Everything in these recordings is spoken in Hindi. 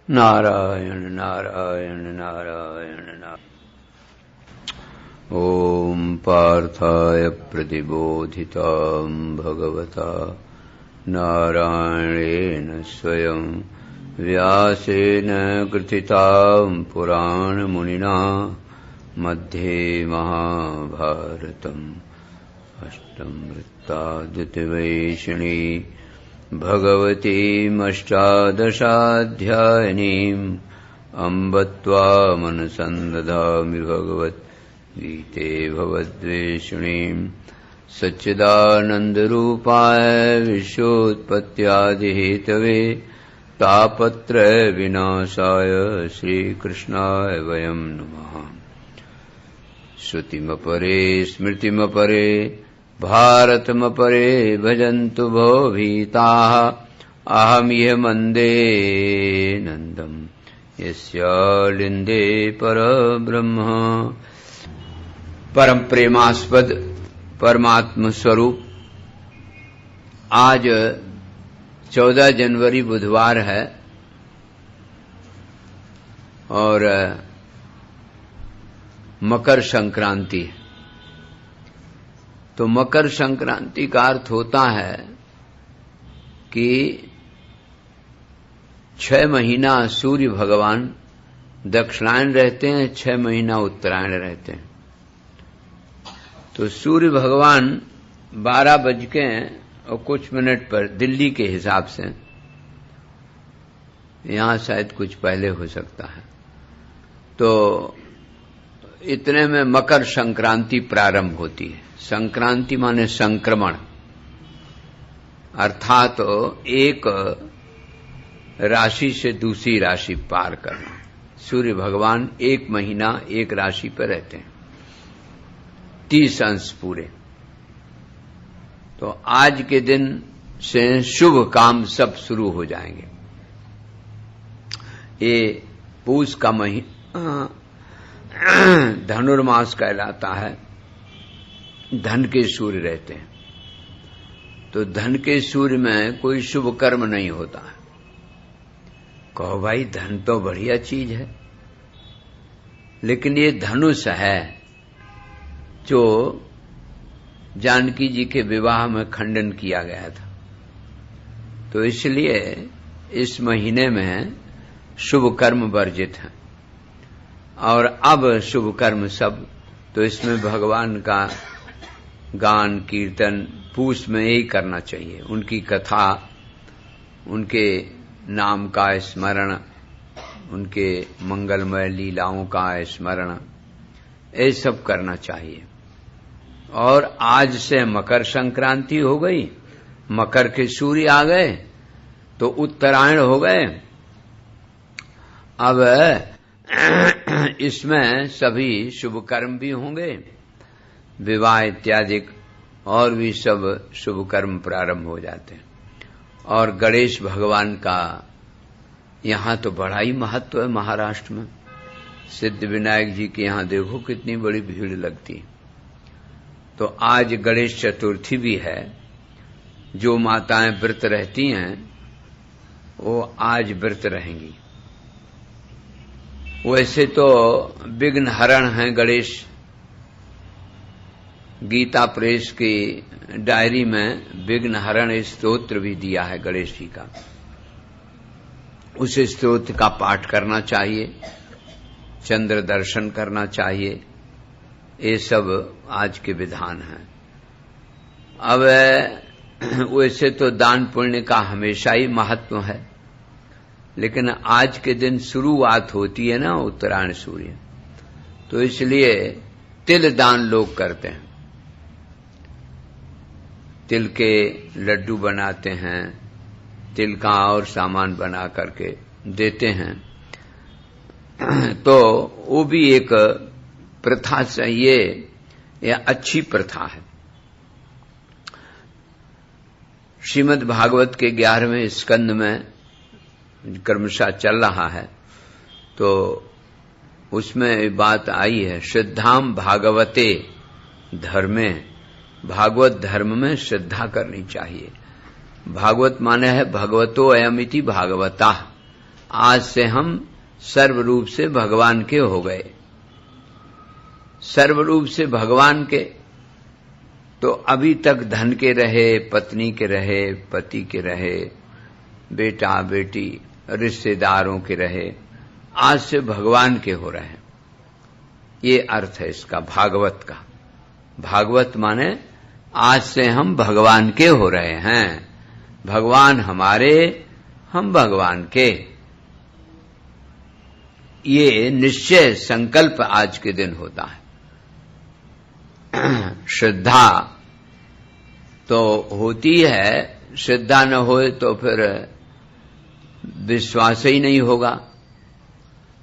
नारायण नारायण नारायण नारायण। ओम पार्थाय प्रतिबोधितां भगवता नारायणेन स्वयं व्यासेन कृतितां पुराणमुनिना मध्ये महाभारतम् अष्टमृत्तादितिवैशिणी भगवतीमष्टादशाध्यायिनीम् अम्ब त्वामनुसन्दधामि भगवद्गीते भवद्वेषिणीम् सच्चिदानन्दरूपाय विश्वोत्पत्त्यादिहेतवे तापत्रय विनाशाय श्रीकृष्णाय वयं नमः। श्रुतिमपरे स्मृतिमपरे भारतमपरे भजन्तु भो भीताः अहमिह मन्दे नन्दम् यस्यालिन्दे परब्रह्म। परम प्रेमास्पद परमात्म स्वरूप, आज 14 जनवरी बुधवार है और मकर संक्रांति है। तो मकर संक्रांति का अर्थ होता है कि 6 महीना सूर्य भगवान दक्षिणायन रहते हैं, 6 महीना उत्तरायण रहते हैं। तो सूर्य भगवान 12 बज के और कुछ मिनट पर दिल्ली के हिसाब से, यहां शायद कुछ पहले हो सकता है, तो इतने में मकर संक्रांति प्रारंभ होती है। संक्रांति माने संक्रमण, अर्थात तो एक राशि से दूसरी राशि पार करना। सूर्य भगवान 1 महीना एक राशि पर रहते हैं, 30 अंश पूरे। तो आज के दिन से शुभ काम सब शुरू हो जाएंगे। ये पूष का महीना धनुर्मास कहलाता है। धन के सूर्य रहते हैं, तो धन के सूर्य में कोई शुभ कर्म नहीं होता है। कहो भाई धन तो बढ़िया चीज है, लेकिन ये धनुष है जो जानकी जी के विवाह में खंडन किया गया था। तो इसलिए इस महीने में शुभ कर्म वर्जित है। और अब शुभ कर्म सब, तो इसमें भगवान का गान कीर्तन पूष में यही करना चाहिए। उनकी कथा, उनके नाम का स्मरण, उनके मंगलमय लीलाओं का स्मरण, ये सब करना चाहिए। और आज से मकर संक्रांति हो गई, मकर के सूर्य आ गए, तो उत्तरायण हो गए। अब इसमें सभी शुभ कर्म भी होंगे, विवाह इत्यादि और भी सब शुभ कर्म प्रारंभ हो जाते हैं। और गणेश भगवान का यहाँ तो बड़ा ही महत्व है। महाराष्ट्र में सिद्ध विनायक जी के यहाँ देखो कितनी बड़ी भीड़ लगती है। तो आज गणेश चतुर्थी भी है। जो माताएं व्रत रहती हैं वो आज व्रत रहेंगी। वैसे तो विघ्न हरण है गणेश। गीता प्रेस की डायरी में विघ्न हरण स्तोत्र भी दिया है गणेश जी का। उस स्तोत्र का पाठ करना चाहिए, चंद्र दर्शन करना चाहिए। ये सब आज के विधान हैं। अब वैसे तो दान पुण्य का हमेशा ही महत्व है, लेकिन आज के दिन शुरुआत होती है ना उत्तरायण सूर्य, तो इसलिए तिल दान लोग करते हैं। तिल के लड्डू बनाते हैं, तिल का और सामान बना करके देते हैं। तो वो भी एक प्रथा चाहिए, यह अच्छी प्रथा है। श्रीमद् भागवत के 11वें स्कंद में क्रमशः चल रहा है, तो उसमें बात आई है, श्रद्धाम भागवते धर्मे, भागवत धर्म में श्रद्धा करनी चाहिए। भागवत माने है भगवतो अयमिति भागवता, आज से हम सर्वरूप से भगवान के हो गए। सर्वरूप से भगवान के, तो अभी तक धन के रहे, पत्नी के रहे, पति के रहे, बेटा बेटी रिश्तेदारों के रहे, आज से भगवान के हो रहे हैं। ये अर्थ है इसका भागवत का। भागवत माने आज से हम भगवान के हो रहे हैं, भगवान हमारे, हम भगवान के। ये निश्चय संकल्प आज के दिन होता है। श्रद्धा तो होती है, श्रद्धा न होए तो फिर विश्वास ही नहीं होगा,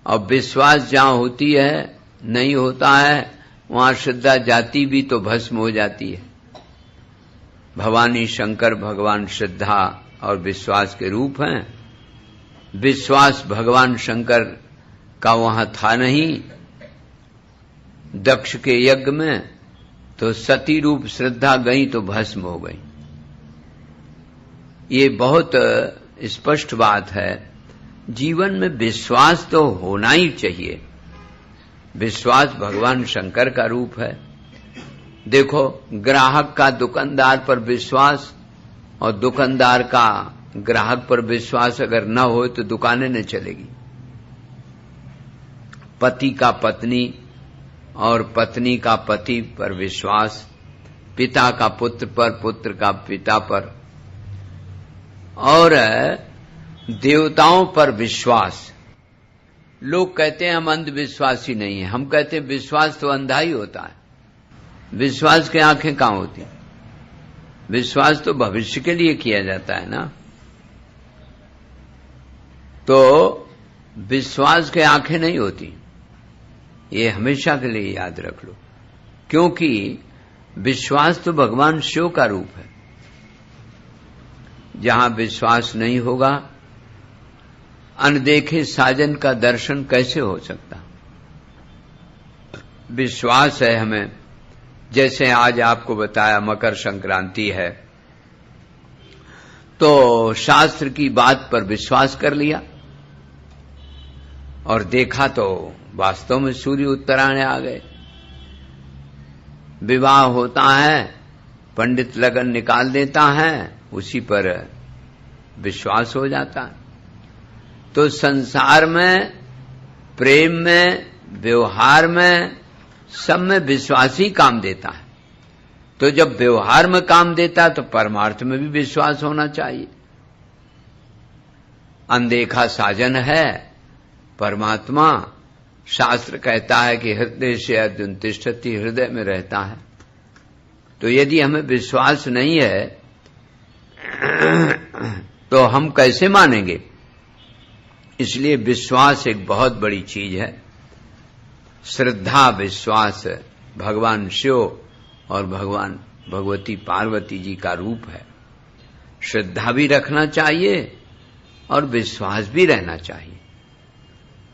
और विश्वास जहां होती है नहीं होता है, वहां श्रद्धा जाती भी तो भस्म हो जाती है। भवानी शंकर भगवान श्रद्धा और विश्वास के रूप हैं। विश्वास भगवान शंकर का वहां था नहीं दक्ष के यज्ञ में, तो सती रूप श्रद्धा गई तो भस्म हो गई। ये बहुत स्पष्ट बात है। जीवन में विश्वास तो होना ही चाहिए। विश्वास भगवान शंकर का रूप है। देखो, ग्राहक का दुकानदार पर विश्वास और दुकानदार का ग्राहक पर विश्वास अगर न हो तो दुकानें न चलेगी। पति का पत्नी और पत्नी का पति पर विश्वास, पिता का पुत्र पर, पुत्र का पिता पर, और देवताओं पर विश्वास। लोग कहते हैं हम अंधविश्वासी नहीं है। हम कहते हैं विश्वास तो अंधा ही होता है। विश्वास की आंखें कहां होती? विश्वास तो भविष्य के लिए किया जाता है ना। तो विश्वास की आंखें नहीं होती, ये हमेशा के लिए याद रख लो। क्योंकि विश्वास तो भगवान शिव का रूप है। जहां विश्वास नहीं होगा, अनदेखे साजन का दर्शन कैसे हो सकता? विश्वास है हमें। जैसे आज आपको बताया मकर संक्रांति है, तो शास्त्र की बात पर विश्वास कर लिया और देखा तो वास्तव में सूर्य उत्तरायण आ गए। विवाह होता है, पंडित लगन निकाल देता है, उसी पर विश्वास हो जाता है। तो संसार में, प्रेम में, व्यवहार में, सब में विश्वास ही काम देता है। तो जब व्यवहार में काम देता है तो परमार्थ में भी विश्वास होना चाहिए। अनदेखा साजन है परमात्मा। शास्त्र कहता है कि हृदय से अर्जुन तिष्ठति, हृदय में रहता है। तो यदि हमें विश्वास नहीं है तो हम कैसे मानेंगे? इसलिए विश्वास एक बहुत बड़ी चीज है। श्रद्धा, विश्वास भगवान शिव और भगवान भगवती पार्वती जी का रूप है। श्रद्धा भी रखना चाहिए और विश्वास भी रहना चाहिए।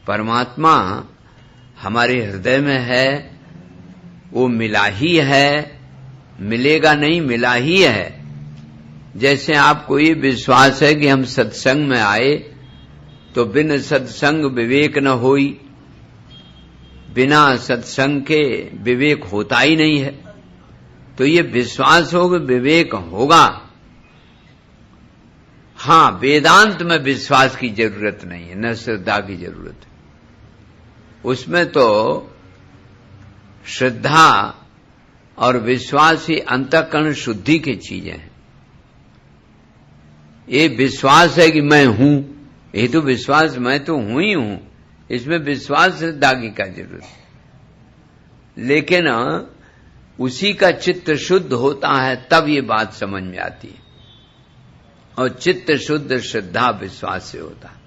परमात्मा हमारे हृदय में है, वो मिला ही है, मिलेगा नहीं, मिला ही है। जैसे आपको ये विश्वास है कि हम सत्संग में आए तो बिन सत्संग विवेक न होई, बिना सत्संग के विवेक होता ही नहीं है। तो ये विश्वास हो कि विवेक होगा। हां, वेदांत में विश्वास की जरूरत नहीं है, न श्रद्धा की जरूरत है। उसमें तो श्रद्धा और विश्वास ही अंतःकरण शुद्धि की चीजें हैं। ये विश्वास है कि मैं हूं, ये तो विश्वास मैं तो हूं ही हूं, इसमें विश्वास श्रद्धा की क्या जरूरत है। लेकिन उसी का चित्त शुद्ध होता है तब ये बात समझ में आती है। और चित्त शुद्ध श्रद्धा विश्वास से होता है।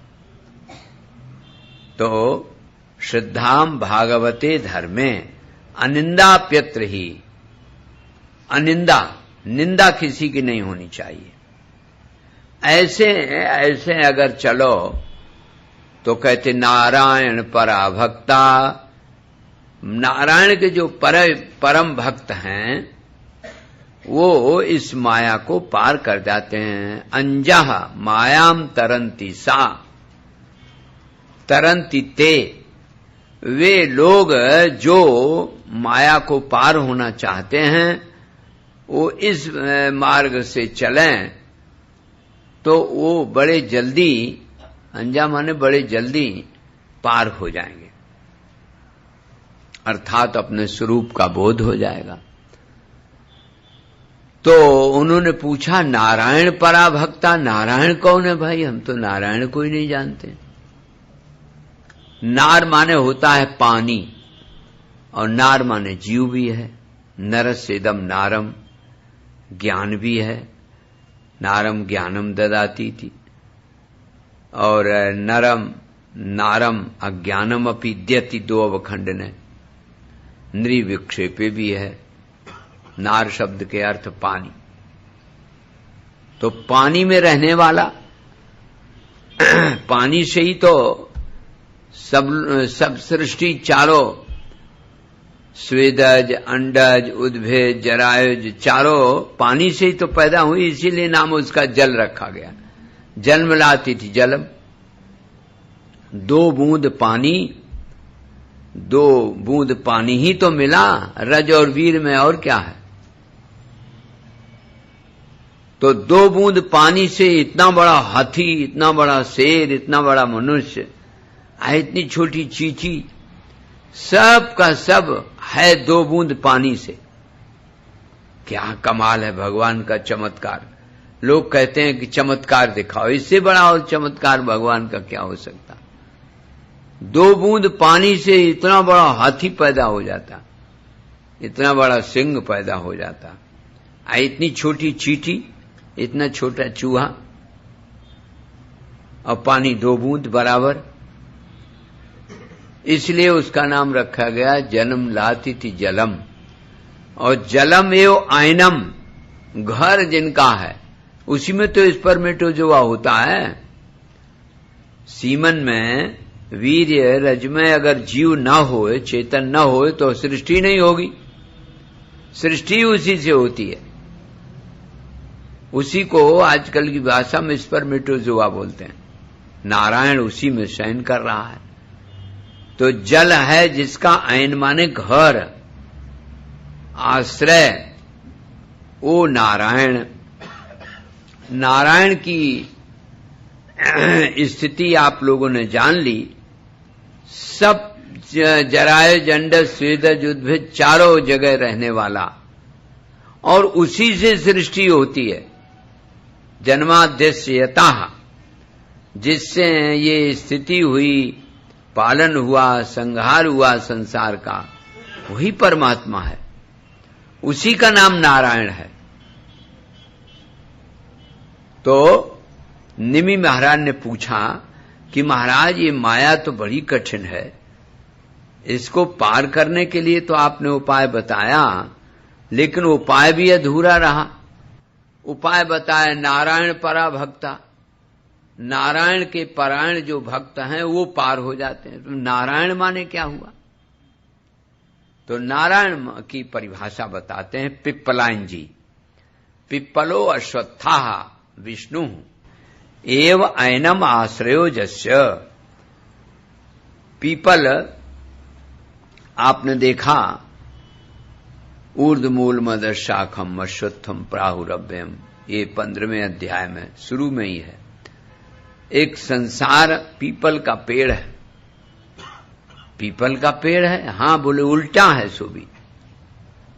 तो श्रद्धाम भागवते धर्मे अनिंदाप्यत्र ही। अनिंदा, निंदा किसी की नहीं होनी चाहिए। ऐसे अगर चलो तो कहते नारायण परा भक्ता। नारायण के जो परम भक्त हैं वो इस माया को पार कर जाते हैं। अंजह मायाम तरंती सा। तरंति ते, वे लोग जो माया को पार होना चाहते हैं वो इस मार्ग से चलें तो वो बड़े जल्दी, अंजा माने बड़े जल्दी पार हो जाएंगे, अर्थात अपने स्वरूप का बोध हो जाएगा। तो उन्होंने पूछा नारायण पराभक्ता, नारायण कौन है भाई? हम तो नारायण को ही नहीं जानते। नार माने होता है पानी, और नार माने जीव भी है। नरसेदम नारम, ज्ञान भी है। नारम ज्ञानम ददाती थी, और नरम नारम अज्ञानम अपि द्यति, दो अवखंड ने। नृविक्षेपे भी है। नार शब्द के अर्थ पानी, तो पानी में रहने वाला, पानी से ही तो सब सृष्टि चारों, स्वेदज, अंडज, उद्भिज, जरायुज, चारों पानी से ही तो पैदा हुई, इसीलिए नाम उसका जल रखा गया। जन्म लाती थी जलम, 2 बूंद पानी, 2 बूंद पानी ही तो मिला रज और वीर में, और क्या है? तो 2 बूंद पानी से इतना बड़ा हाथी, इतना बड़ा शेर, इतना बड़ा मनुष्य, इतनी छोटी चींटी, सब का सब है 2 बूंद पानी से। क्या कमाल है भगवान का चमत्कार। लोग कहते हैं कि चमत्कार दिखाओ, इससे बड़ा और चमत्कार भगवान का क्या हो सकता। 2 बूंद पानी से इतना बड़ा हाथी पैदा हो जाता, इतना बड़ा सिंह पैदा हो जाता, इतनी छोटी चींटी, इतना छोटा चूहा, और पानी 2 बूंद बराबर। इसलिए उसका नाम रखा गया जन्म लाती थी जलम। और जलम एवं आयनम, घर जिनका है उसी में तो स्पर्मेटोजोआ होता है। सीमन में वीर्य रज में अगर जीव न होए, चेतन न होए, तो सृष्टि नहीं होगी। सृष्टि उसी से होती है। उसी को आजकल की भाषा में स्पर्मेटोजोआ बोलते हैं। नारायण उसी में शयन कर रहा है। तो जल है जिसका आयन माने घर, आश्रय, वो नारायण। नारायण की स्थिति आप लोगों ने जान ली। सब जराय, जंडस, स्वेदज, उद्भिज, चारों जगह रहने वाला, और उसी से सृष्टि होती है। जन्माद्यस्यतः, जिससे ये स्थिति हुई, पालन हुआ, संहार हुआ संसार का, वही परमात्मा है। उसी का नाम नारायण है। तो निमि महाराज ने पूछा कि महाराज ये माया तो बड़ी कठिन है, इसको पार करने के लिए तो आपने उपाय बताया, लेकिन उपाय भी अधूरा रहा। उपाय बताया नारायण पराभक्ता, नारायण के परायण जो भक्त हैं वो पार हो जाते हैं। तो नारायण माने क्या हुआ? तो नारायण की परिभाषा बताते हैं पिप्पलायन जी। पिप्पलो अश्वत्था विष्णु एव ऐनम आश्रयो जस्य। पीपल आपने देखा, ऊर्ध्वमूल मदर शाखम अश्वत्थम प्राहुरभ्यम, ये 15वें अध्याय में शुरू में ही है। एक संसार पीपल का पेड़ है। पीपल का पेड़ है, हां बोले उल्टा है। सो भी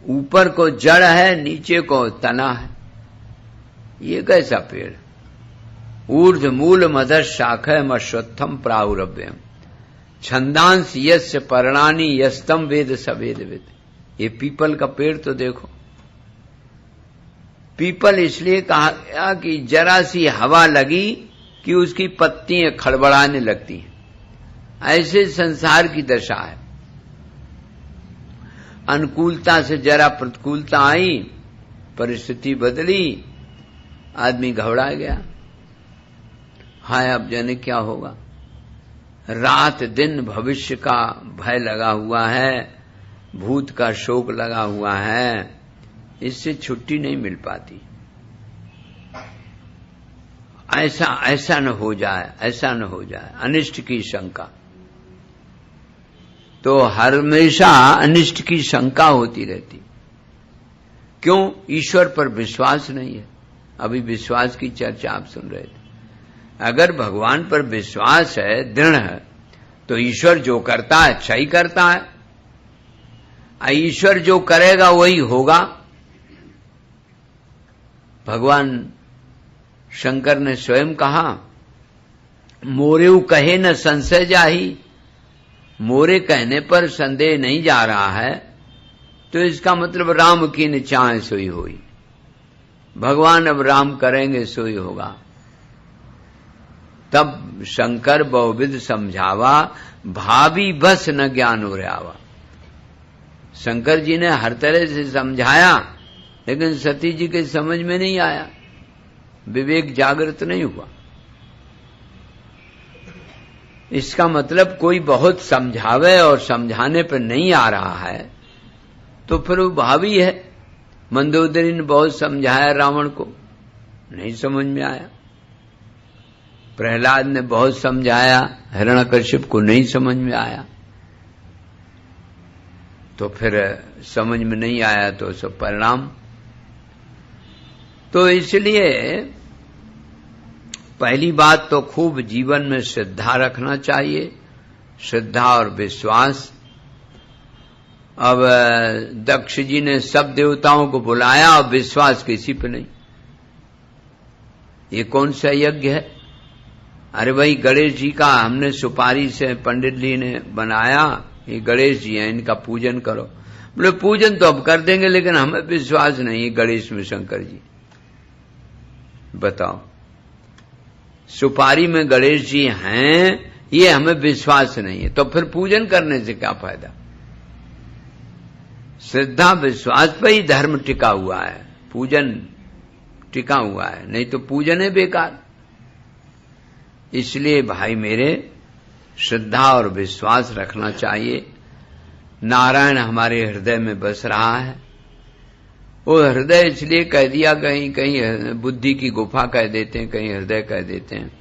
ऊपर को जड़ है, नीचे को तना है। ये कैसा पेड़? ऊर्ध्व मूल मदर शाखम अश्वत्थम प्राहुरभ्यम छंदांस यस्य पर्णानि यस्तम वेद सवेद वेद। ये पीपल का पेड़ तो देखो। पीपल इसलिए कहा गया कि जरा सी हवा लगी कि उसकी पत्तियां खड़बड़ाने लगती हैं। ऐसे संसार की दशा है। अनुकूलता से जरा प्रतिकूलता आई, परिस्थिति बदली, आदमी घबरा गया। हाय अब जाने क्या होगा। रात दिन भविष्य का भय लगा हुआ है, भूत का शोक लगा हुआ है, इससे छुट्टी नहीं मिल पाती। ऐसा न हो जाए, ऐसा न हो जाए, अनिष्ट की शंका। तो हमेशा अनिष्ट की शंका होती रहती। क्यों? ईश्वर पर विश्वास नहीं है। अभी विश्वास की चर्चा आप सुन रहे थे। अगर भगवान पर विश्वास है, दृढ़ है, तो ईश्वर जो करता है अच्छा ही करता है। ईश्वर जो करेगा वही होगा। भगवान शंकर ने स्वयं कहा, मोरेऊ कहे न संशय जाही। मोरे कहने पर संदेह नहीं जा रहा है, तो इसका मतलब राम की न चाहे सोई होई। भगवान अब राम करेंगे सोई होगा। तब शंकर बहुविध समझावा, भावी बस न ज्ञान उर्यावा। शंकर जी ने हर तरह से समझाया, लेकिन सती जी के समझ में नहीं आया, विवेक जागृत नहीं हुआ। इसका मतलब कोई बहुत समझावे और समझाने पर नहीं आ रहा है, तो फिर वो भावी है। मंदोदरी ने बहुत समझाया रावण को, नहीं समझ में आया। प्रहलाद ने बहुत समझाया, हिरण्यकश्यप को नहीं समझ में आया। तो फिर समझ में नहीं आया तो सब परिणाम। तो इसलिए पहली बात तो खूब जीवन में श्रद्धा रखना चाहिए, श्रद्धा और विश्वास। अब दक्ष जी ने सब देवताओं को बुलाया और विश्वास किसी पे नहीं। ये कौन सा यज्ञ है? अरे भाई गणेश जी का हमने सुपारी से पंडित जी ने बनाया, ये गणेश जी हैं, इनका पूजन करो। बोले पूजन तो अब कर देंगे, लेकिन हमें विश्वास नहीं है गणेश में शंकर जी। बताओ, सुपारी में गणेश जी हैं, ये हमें विश्वास नहीं है, तो फिर पूजन करने से क्या फायदा? श्रद्धा विश्वास पर ही धर्म टिका हुआ है, पूजन टिका हुआ है, नहीं तो पूजन है बेकार। इसलिए भाई मेरे, श्रद्धा और विश्वास रखना चाहिए। नारायण हमारे हृदय में बस रहा है। वो हृदय इसलिए कह दिया, कहीं कहीं बुद्धि की गुफा कह देते हैं, कहीं हृदय कह देते हैं।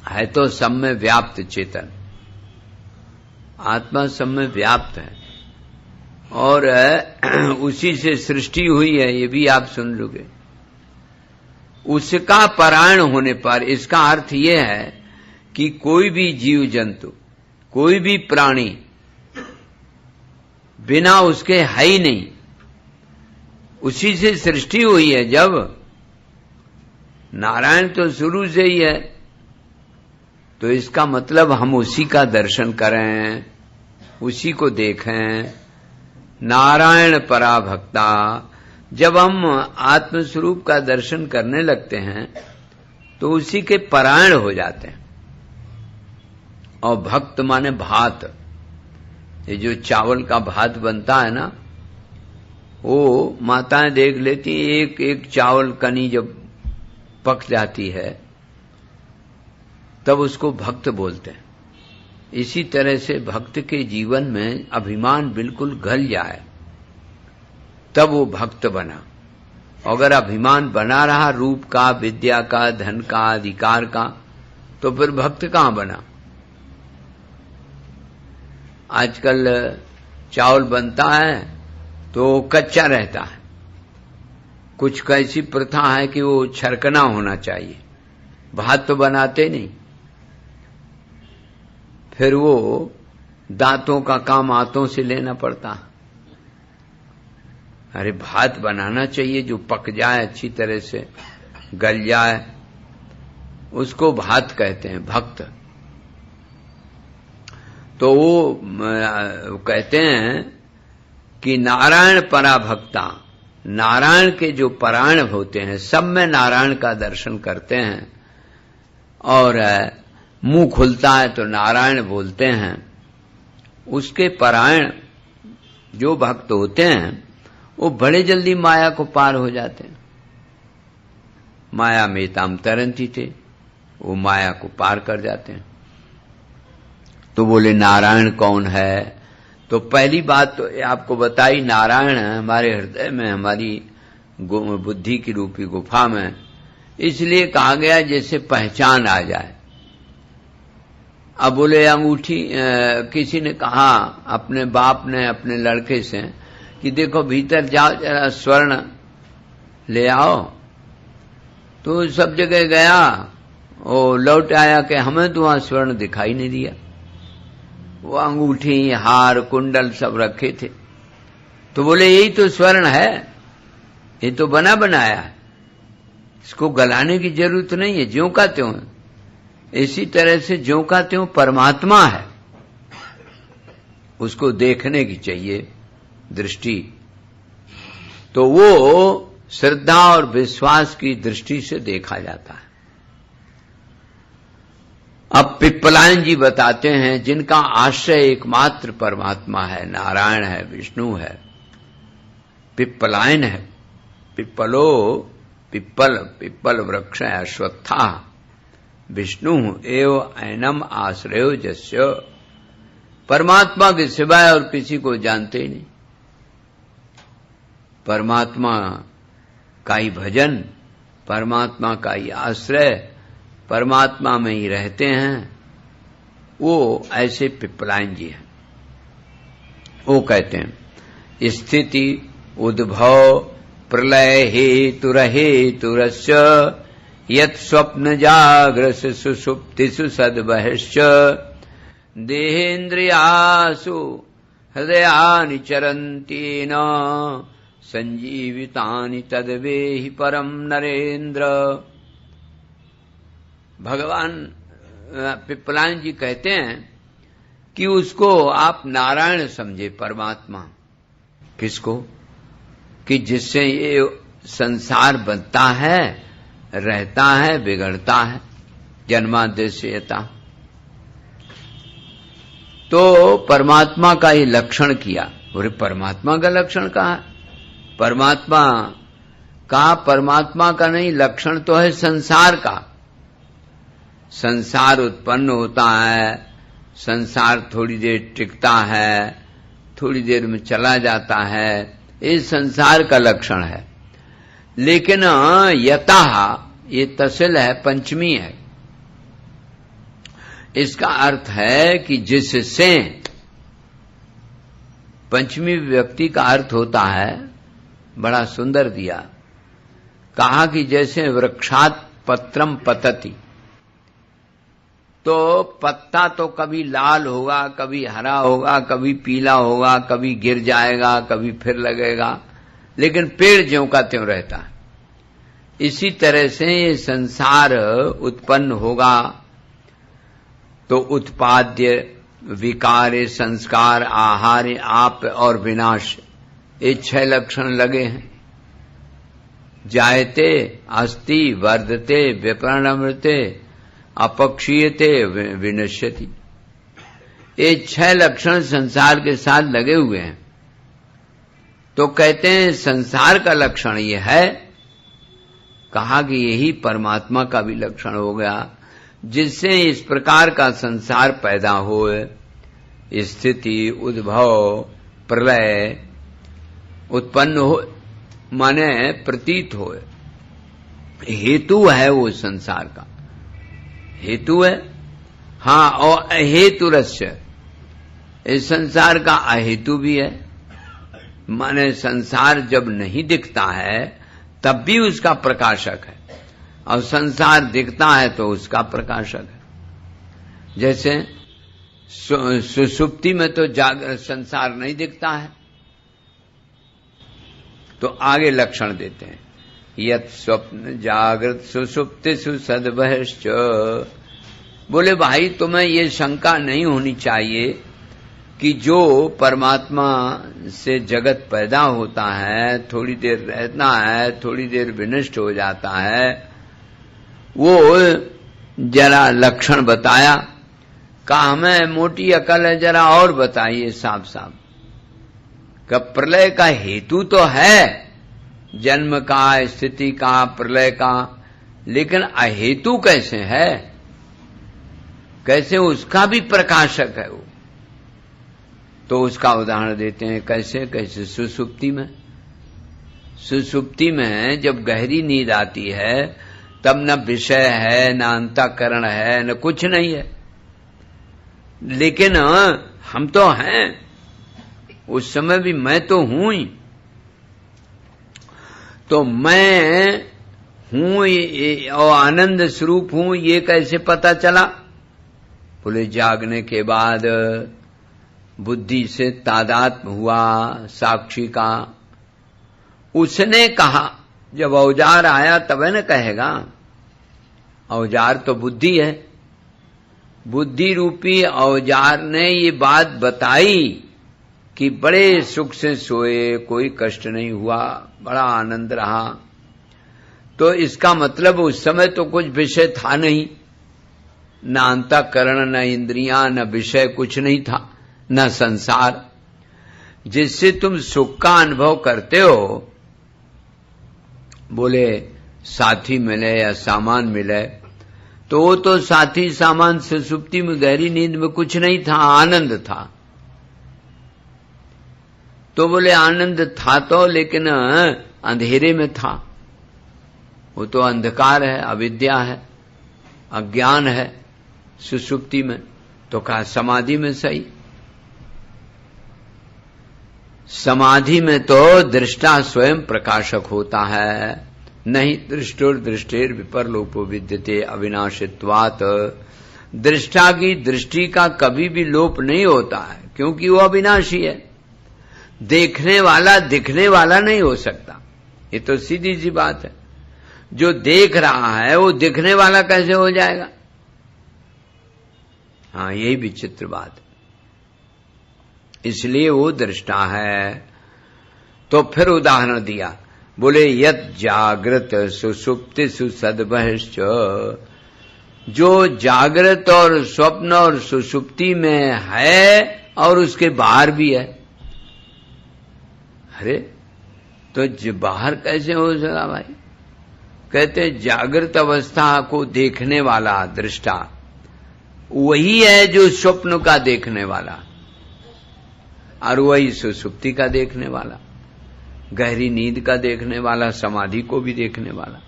है तो सब में व्याप्त चेतन, आत्मा सब में व्याप्त है, और उसी से सृष्टि हुई है, ये भी आप सुन लोगे। उसका परायण होने पर इसका अर्थ यह है कि कोई भी जीव जंतु, कोई भी प्राणी बिना उसके है ही नहीं। उसी से सृष्टि हुई है। जब नारायण तो शुरू से ही है, तो इसका मतलब हम उसी का दर्शन करें, उसी को देखें। नारायण परा भक्ता, जब हम आत्मस्वरूप का दर्शन करने लगते हैं तो उसी के परायण हो जाते हैं। और भक्त माने भात, ये जो चावल का भात बनता है ना, वो माताएं देख लेती, एक एक चावल कनी जब पक जाती है तब उसको भक्त बोलते हैं। इसी तरह से भक्त के जीवन में अभिमान बिल्कुल गल जाए तब वो भक्त बना। अगर अभिमान बना रहा रूप का, विद्या का, धन का, अधिकार का, तो फिर भक्त कहां बना? आजकल चावल बनता है तो कच्चा रहता है। कुछ कैसी प्रथा है कि वो छरकना होना चाहिए, भात तो बनाते नहीं। फिर वो दांतों का काम हाथों से लेना पड़ता है। अरे भात बनाना चाहिए जो पक जाए, अच्छी तरह से गल जाए, उसको भात कहते हैं, भक्त। तो वो कहते हैं कि नारायण परा भक्ता, नारायण के जो परायण होते हैं, सब में नारायण का दर्शन करते हैं, और मुंह खुलता है तो नारायण बोलते हैं। उसके परायण जो भक्त होते हैं वो बड़े जल्दी माया को पार हो जाते हैं। माया में ताम तरंती थे, वो माया को पार कर जाते हैं। तो बोले नारायण कौन है? तो पहली बात तो आपको बताई, नारायण हमारे हृदय में, हमारी बुद्धि की रूपी गुफा में इसलिए कहा गया जैसे पहचान आ जाए। अब बोले अंगूठी, किसी ने कहा अपने बाप ने अपने लड़के से कि देखो भीतर जाओ जरा स्वर्ण ले आओ। तो सब जगह गया, वो लौट आया कि हमें तो वहां स्वर्ण दिखाई नहीं दिया। वो अंगूठी, हार, कुंडल सब रखे थे। तो बोले यही तो स्वर्ण है, ये तो बना बनाया है, इसको गलाने की जरूरत नहीं है, ज्यों का त्यों है। इसी तरह से ज्यों का त्यों परमात्मा है, उसको देखने की चाहिए दृष्टि। तो वो श्रद्धा और विश्वास की दृष्टि से देखा जाता है। अब पिप्पलायन जी बताते हैं जिनका आश्रय एकमात्र परमात्मा है, नारायण है, विष्णु है, पिप्पलायन है। पिप्पलो पिप्पल वृक्ष अश्वत्था विष्णु एव ऐनम आश्रयो जस्य। परमात्मा के सिवाय और किसी को जानते ही नहीं। परमात्मा का ही भजन, परमात्मा का ही आश्रय, परमात्मा में ही रहते हैं, वो ऐसे पिप्पलायन जी हैं। वो कहते हैं स्थिति उद्भव प्रलय हेतुरहेतुरस्य यत् स्वप्न जाग्रस सुषुप्तिषु सद्बहिश्च देहेन्द्रियासु हृदयानि चरन्ति न संजीवितानि तद्वेहि परम नरेन्द्र। भगवान पिप्पलायन जी कहते हैं कि उसको आप नारायण समझे, परमात्मा। किसको? कि जिससे ये संसार बनता है, रहता है, बिगड़ता है, जन्माद्यस्यता। तो परमात्मा का ये लक्षण किया। और परमात्मा का लक्षण कहा? परमात्मा का नहीं, लक्षण तो है संसार का। संसार उत्पन्न होता है, संसार थोड़ी देर टिकता है, थोड़ी देर में चला जाता है, ये संसार का लक्षण है। लेकिन यतः, ये तसिल है, पंचमी है। इसका अर्थ है कि जिससे, पंचमी व्यक्ति का अर्थ होता है, बड़ा सुंदर दिया, कहा कि जैसे वृक्षात पत्रम पतति, तो पत्ता तो कभी लाल होगा, कभी हरा होगा, कभी पीला होगा, कभी गिर जाएगा, कभी फिर लगेगा, लेकिन पेड़ ज्यों का त्यों रहता है। इसी तरह से ये संसार उत्पन्न होगा तो उत्पाद्य, विकार, संस्कार, आहार, आप और विनाश, ये 6 लक्षण लगे हैं। जायते, अस्ति, वर्धते, विपरिणमते, अपक्षीयते, विनश्यति। ये 6 लक्षण संसार के साथ लगे हुए हैं। तो कहते हैं संसार का लक्षण ये है। कहा कि यही परमात्मा का भी लक्षण हो गया, जिससे इस प्रकार का संसार पैदा होए, स्थिति, उद्भव, प्रलय उत्पन्न हो, माने प्रतीत होए। हेतु है वो संसार का, हेतु है। हाँ, और अहेतुरस्य, इस संसार का अहेतु भी है। माने संसार जब नहीं दिखता है तब भी उसका प्रकाशक है, और संसार दिखता है तो उसका प्रकाशक है। जैसे सुषुप्ति में तो जागृत संसार नहीं दिखता है, तो आगे लक्षण देते हैं, यत् स्वप्न जागृत सुषुप्तिषु सद्बहिश्च। बोले भाई तुम्हें ये शंका नहीं होनी चाहिए कि जो परमात्मा से जगत पैदा होता है, थोड़ी देर रहता है, थोड़ी देर विनष्ट हो जाता है, वो जरा लक्षण बताया। कहा हमें मोटी अकल है, जरा और बताइए साफ साफ। का प्रलय का हेतु तो है, जन्म का, स्थिति का, प्रलय का, लेकिन अहेतु कैसे है, कैसे उसका भी प्रकाशक है वो। तो उसका उदाहरण देते हैं। कैसे कैसे? सुषुप्ति में, सुषुप्ति में जब गहरी नींद आती है तब न विषय है, न अंतःकरण है, न कुछ नहीं है। लेकिन हम तो हैं, उस समय भी मैं तो हूं ही। तो मैं हूं और आनंद स्वरूप हूं, ये कैसे पता चला? बोले जागने के बाद बुद्धि से तादात्म्य हुआ साक्षी का। उसने कहा, जब औजार आया तब न कहेगा। औजार तो बुद्धि है, बुद्धि रूपी औजार ने ये बात बताई कि बड़े सुख से सोए, कोई कष्ट नहीं हुआ, बड़ा आनंद रहा। तो इसका मतलब उस समय तो कुछ विषय था नहीं, न अंतःकरण, न इंद्रियां, न विषय, कुछ नहीं था, न संसार। जिससे तुम सुख का अनुभव करते हो, बोले साथी मिले या सामान मिले, तो वो तो साथी सामान सुषुप्ति में, गहरी नींद में कुछ नहीं था, आनंद था। तो बोले आनंद था तो, लेकिन अंधेरे में था। वो तो अंधकार है, अविद्या है, अज्ञान है सुषुप्ति में। तो कहा समाधि में सही। समाधि में तो दृष्टा स्वयं प्रकाशक होता है, नहीं दृष्टोर दृष्टेर विपरलोपो विद्यते अविनाशित्वात्। दृष्टा की दृष्टि का कभी भी लोप नहीं होता है, क्योंकि वो अविनाशी है। देखने वाला दिखने वाला नहीं हो सकता, ये तो सीधी सी बात है। जो देख रहा है वो दिखने वाला कैसे हो जाएगा? हाँ, यही विचित्र बात है। इसलिए वो दृष्टा है। तो फिर उदाहरण दिया, बोले यत् जागृत सुषुप्ति सुसद्बहिश्च। जो जागृत और स्वप्न और सुषुप्ति में है और उसके बाहर भी है। अरे तो बाहर कैसे हो सका भाई? कहते जागृत अवस्था को देखने वाला दृष्टा वही है जो स्वप्न का देखने वाला, और वही सुषुप्ति का देखने वाला, गहरी नींद का देखने वाला, समाधि को भी देखने वाला।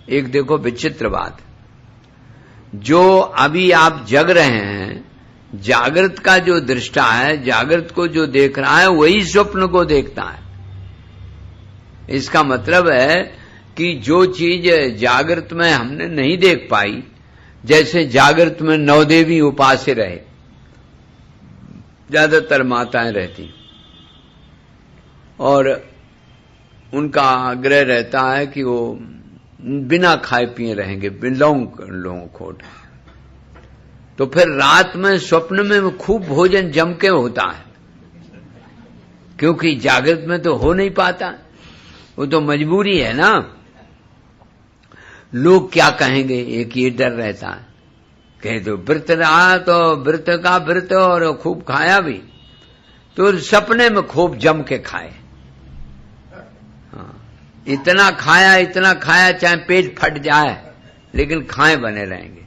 एक देखो विचित्र बात, जो अभी आप जग रहे हैं, जागृत का जो दृष्टा है, जागृत को जो देख रहा है, वही स्वप्न को देखता है। इसका मतलब है कि जो चीज जागृत में हमने नहीं देख पाई, जैसे जागृत में नवदेवी उपास्य रहे, ज्यादातर माताएं रहती और उनका आग्रह रहता है कि वो बिना खाए पिए रहेंगे, लौंग खोट। तो फिर रात में स्वप्न में खूब भोजन जम के होता है, क्योंकि जागृत में तो हो नहीं पाता, वो तो मजबूरी है ना। लोग क्या कहेंगे, एक ये डर रहता है। कहे तो व्रत रहा तो व्रत का व्रत और खूब खाया भी, तो सपने में खूब जम के खाए। हाँ, इतना खाया चाहे पेट फट जाए, लेकिन खाए बने रहेंगे,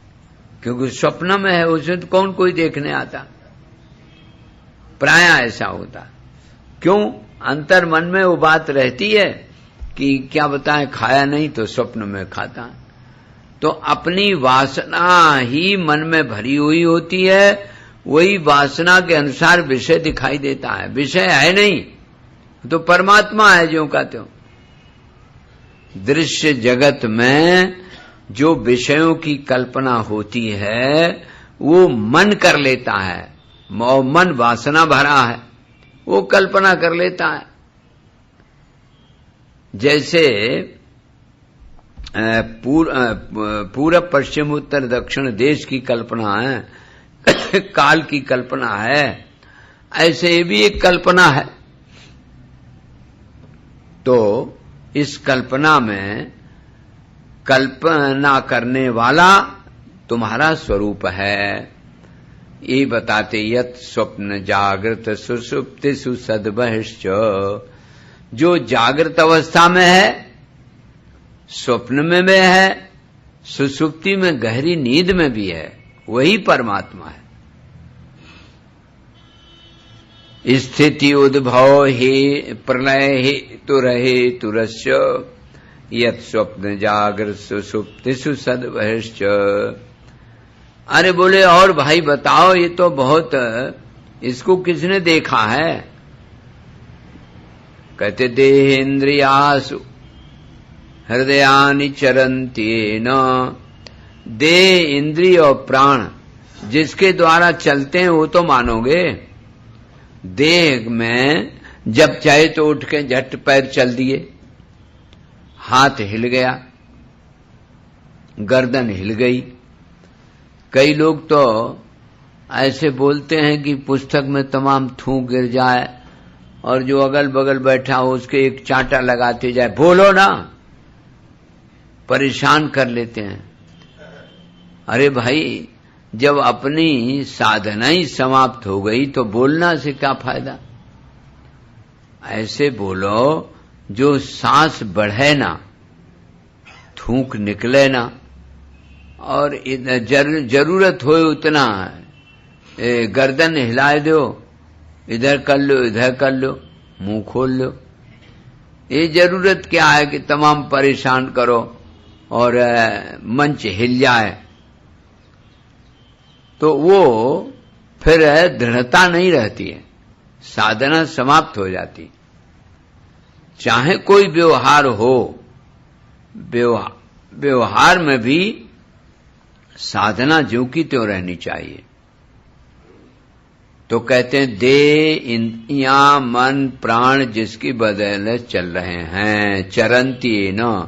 क्योंकि स्वप्न में है, उसे तो कौन कोई देखने आता। प्राय ऐसा होता। क्यों? अंतर मन में वो बात रहती है कि क्या बताएं, खाया नहीं तो स्वप्न में खाता है। तो अपनी वासना ही मन में भरी हुई होती है, वही वासना के अनुसार विषय दिखाई देता है। विषय है नहीं, तो परमात्मा है जो का त्यों। दृश्य जगत में जो विषयों की कल्पना होती है वो मन कर लेता है, मन वासना भरा है, वो कल्पना कर लेता है। जैसे पूर्व पश्चिम उत्तर दक्षिण देश की कल्पना है, काल की कल्पना है, ऐसे ये भी एक कल्पना है। तो इस कल्पना में कल्पना करने वाला तुम्हारा स्वरूप है। ये बताते यत् स्वप्न जागृत सुषुप्ति सुसद्बहिश्च। जो जागृत अवस्था में है, स्वप्न में भी है, सुषुप्ति में गहरी नींद में भी है, वही परमात्मा है। स्थिति उद्भव हे प्रलय हे तुरस्य। यत् स्वप्न जागृत सुषुप्तिषु सद्वयश्च। अरे बोले और भाई बताओ, ये तो बहुत, इसको किसने देखा है? कहते देहेन्द्रियासु हृदयानि चरन्त्येन। देह, इंद्रिय और प्राण जिसके द्वारा चलते हैं वो तो मानोगे। देह में जब चाहे तो उठ के झट पैर चल दिए, हाथ हिल गया, गर्दन हिल गई। कई लोग तो ऐसे बोलते हैं कि पुस्तक में तमाम थूक गिर जाए और जो अगल बगल बैठा हो उसके एक चांटा लगाते जाए, बोलो ना, परेशान कर लेते हैं। अरे भाई, जब अपनी साधना ही समाप्त हो गई तो बोलना से क्या फायदा? ऐसे बोलो जो सांस बढ़े ना, थूक निकले ना, और जरूरत हो उतना गर्दन हिलाए दो, इधर कर लो, इधर कर लो, मुंह खोल लो। ये जरूरत क्या है कि तमाम परेशान करो और मंच हिल जाए? तो वो फिर दृढ़ता नहीं रहती है, साधना समाप्त हो जाती। चाहे कोई व्यवहार हो, व्यवहार में भी साधना ज्यों की त्यों रहनी चाहिए। तो कहते हैं दे इंद्रियां मन प्राण जिसकी बदौलत चल रहे हैं, चरंती न,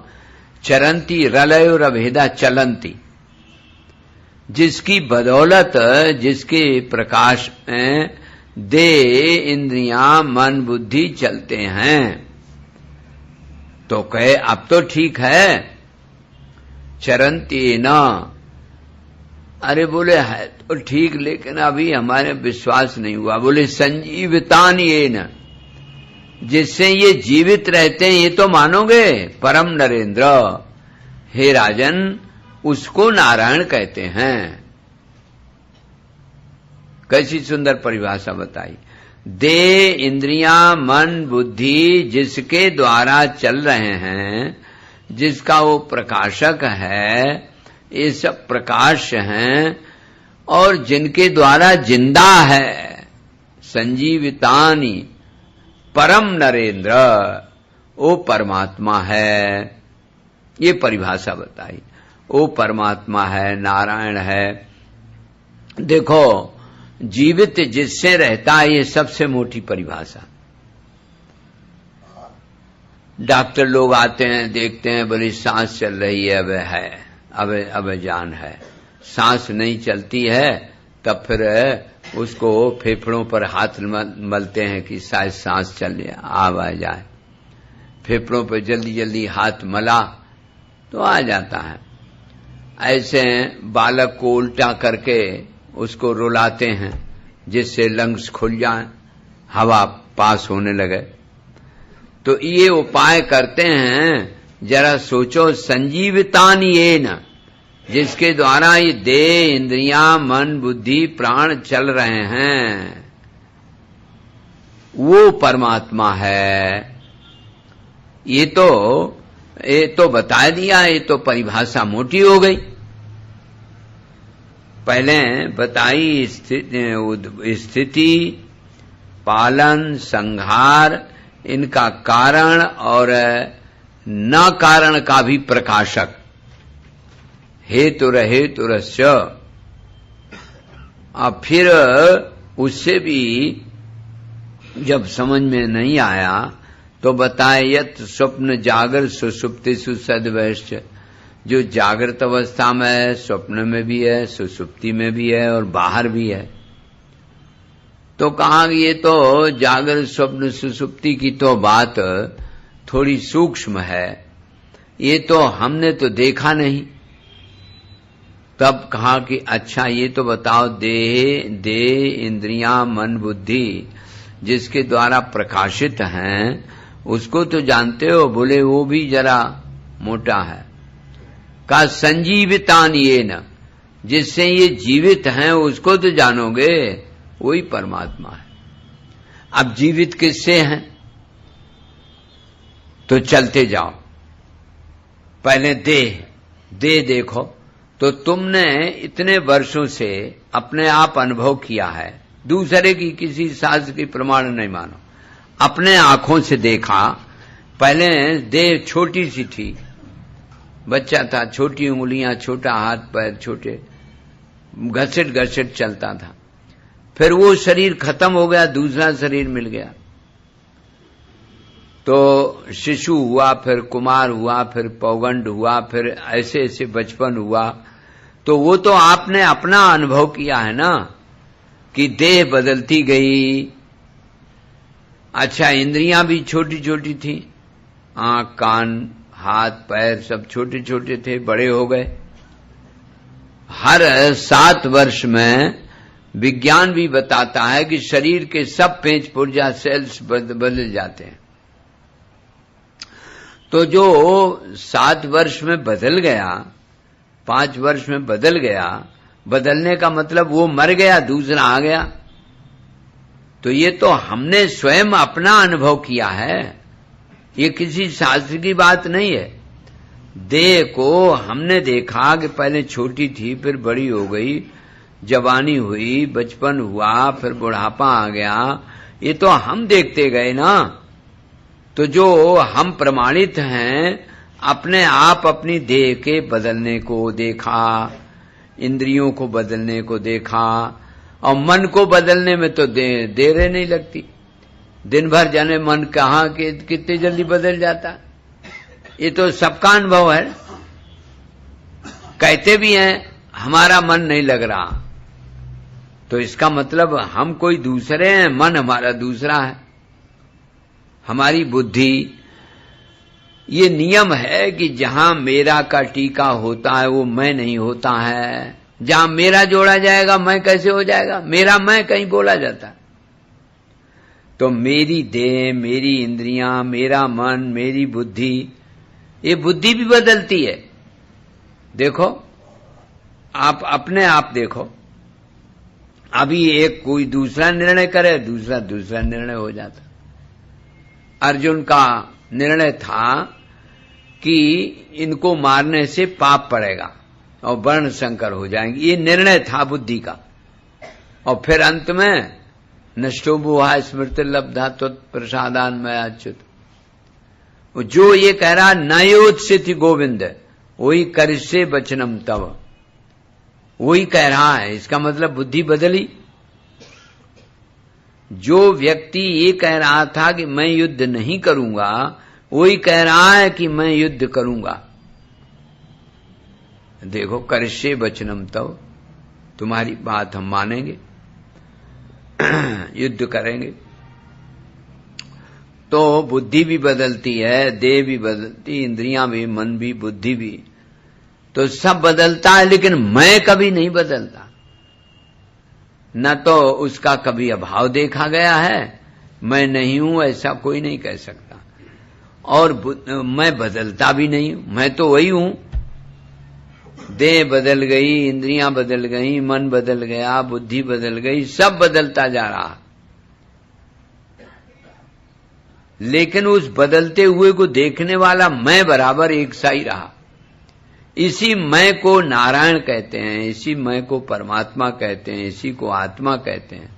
चरंती रलयो रभेदा चलंती, जिसकी बदौलत, जिसके प्रकाश में दे इंद्रियां मन बुद्धि चलते हैं। तो कहे अब तो ठीक है, चरंती न। अरे बोले है तो ठीक, लेकिन अभी हमारे विश्वास नहीं हुआ। बोले संजीवितानि येन, जिससे ये जीवित रहते हैं, ये तो मानोगे। परम नरेंद्र, हे राजन, उसको नारायण कहते हैं। कैसी सुंदर परिभाषा बताई। दे इंद्रियां मन बुद्धि जिसके द्वारा चल रहे हैं, जिसका वो प्रकाशक है, ये सब प्रकाश हैं, और जिनके द्वारा जिंदा है, संजीवितानि परम नरेंद्र, वो परमात्मा है। ये परिभाषा बताई, वो परमात्मा है, नारायण है। देखो, जीवित जिससे रहता है, ये सबसे मोटी परिभाषा। डॉक्टर लोग आते हैं, देखते हैं, बोली सांस चल रही है, अब जान है। सांस नहीं चलती है, तब फिर उसको फेफड़ों पर हाथ मलते हैं कि शायद सांस चल आ जाए। फेफड़ों पर जल्दी जल्दी हाथ मला तो आ जाता है। ऐसे बालक को उल्टा करके उसको रुलाते हैं, जिससे लंग्स खुल जाए, हवा पास होने लगे। तो ये उपाय करते हैं। जरा सोचो, संजीवितानि येन, जिसके द्वारा ये देह इंद्रियां मन बुद्धि प्राण चल रहे हैं, वो परमात्मा है। ये तो बता दिया, ये तो परिभाषा मोटी हो गई। पहले बताई स्थिति, पालन, संहार, इनका कारण और न कारण का भी प्रकाशक, हेतुरस्य। अब फिर उससे भी जब समझ में नहीं आया तो बताए यत् स्वप्न जागर सुषुप्तिषु सद्वयश्च, जो जागृत अवस्था में है, स्वप्न में भी है, सुषुप्ति में भी है और बाहर भी है। तो कहा ये तो जागृत स्वप्न सुषुप्ति की तो बात थोड़ी सूक्ष्म है, ये तो हमने तो देखा नहीं। तब कहा कि अच्छा ये तो बताओ, देह इंद्रियां मन बुद्धि जिसके द्वारा प्रकाशित हैं, उसको तो जानते हो। बोले वो भी जरा मोटा है। का संजीवितानि येन, जिससे ये जीवित हैं, उसको तो जानोगे, वही परमात्मा है। अब जीवित किससे हैं? तो चलते जाओ, पहले देह देखो। तो तुमने इतने वर्षों से अपने आप अनुभव किया है, दूसरे की किसी शास्त्र की प्रमाण नहीं मानो, अपने आंखों से देखा। पहले देह छोटी सी थी, बच्चा था, छोटी उंगलियां, छोटा हाथ पैर, छोटे, घसीट घसीट चलता था। फिर वो शरीर खत्म हो गया, दूसरा शरीर मिल गया। तो शिशु हुआ, फिर कुमार हुआ, फिर पौगंड हुआ, फिर ऐसे ऐसे बचपन हुआ। तो वो तो आपने अपना अनुभव किया है ना कि देह बदलती गई। अच्छा, इंद्रियां भी छोटी छोटी थी, आंख, कान, हाथ पैर सब छोटे छोटे थे, बड़े हो गए। हर 7 वर्ष में विज्ञान भी बताता है कि शरीर के सब पेच पुर्जा सेल्स बदल जाते हैं। तो जो 7 वर्ष में बदल गया, 5 वर्ष में बदल गया, बदलने का मतलब वो मर गया, दूसरा आ गया। तो ये तो हमने स्वयं अपना अनुभव किया है, ये किसी शास्त्र की बात नहीं है। देह को हमने देखा कि पहले छोटी थी, फिर बड़ी हो गई, जवानी हुई, बचपन हुआ, फिर बुढ़ापा आ गया। ये तो हम देखते गए ना। तो जो हम प्रमाणित हैं, अपने आप अपनी देह के बदलने को देखा, इंद्रियों को बदलने को देखा, और मन को बदलने में तो देर नहीं लगती। दिन भर जाने मन कहाँ के कितनी जल्दी बदल जाता। ये तो सबका अनुभव है। कहते भी हैं हमारा मन नहीं लग रहा, तो इसका मतलब हम कोई दूसरे हैं, मन हमारा दूसरा है। हमारी बुद्धि, ये नियम है कि जहां मेरा का टीका होता है वो मैं नहीं होता है। जहां मेरा जोड़ा जाएगा मैं कैसे हो जाएगा? मेरा मैं कहीं बोला जाता है। तो मेरी देह, मेरी इंद्रियां, मेरा मन, मेरी बुद्धि, ये बुद्धि भी बदलती है। देखो, आप अपने आप देखो, अभी एक कोई दूसरा निर्णय करे, दूसरा निर्णय हो जाता। अर्जुन का निर्णय था कि इनको मारने से पाप पड़ेगा और वर्ण संकर हो जाएंगे, ये निर्णय था बुद्धि का। और फिर अंत में नष्टो बुहा स्मृति लब्धा प्रसादान में अच्युत, जो ये कह रहा नयोत्सित गोविंद वही करिष्ये वचनम तव, वही कह रहा है। इसका मतलब बुद्धि बदली। जो व्यक्ति ये कह रहा था कि मैं युद्ध नहीं करूंगा, वही कह रहा है कि मैं युद्ध करूंगा। देखो, करिष्ये वचनम तव, तुम्हारी बात हम मानेंगे, युद्ध करेंगे। तो बुद्धि भी बदलती है, देह भी बदलती, इंद्रियां भी, मन भी, बुद्धि भी, तो सब बदलता है, लेकिन मैं कभी नहीं बदलता। न तो उसका कभी अभाव देखा गया है, मैं नहीं हूं ऐसा कोई नहीं कह सकता, और मैं बदलता भी नहीं हूं, मैं तो वही हूं। देह बदल गई, इंद्रियां बदल गई, मन बदल गया, बुद्धि बदल गई, सब बदलता जा रहा, लेकिन उस बदलते हुए को देखने वाला मैं बराबर एक सा ही रहा। इसी मैं को नारायण कहते हैं, इसी मैं को परमात्मा कहते हैं, इसी को आत्मा कहते हैं।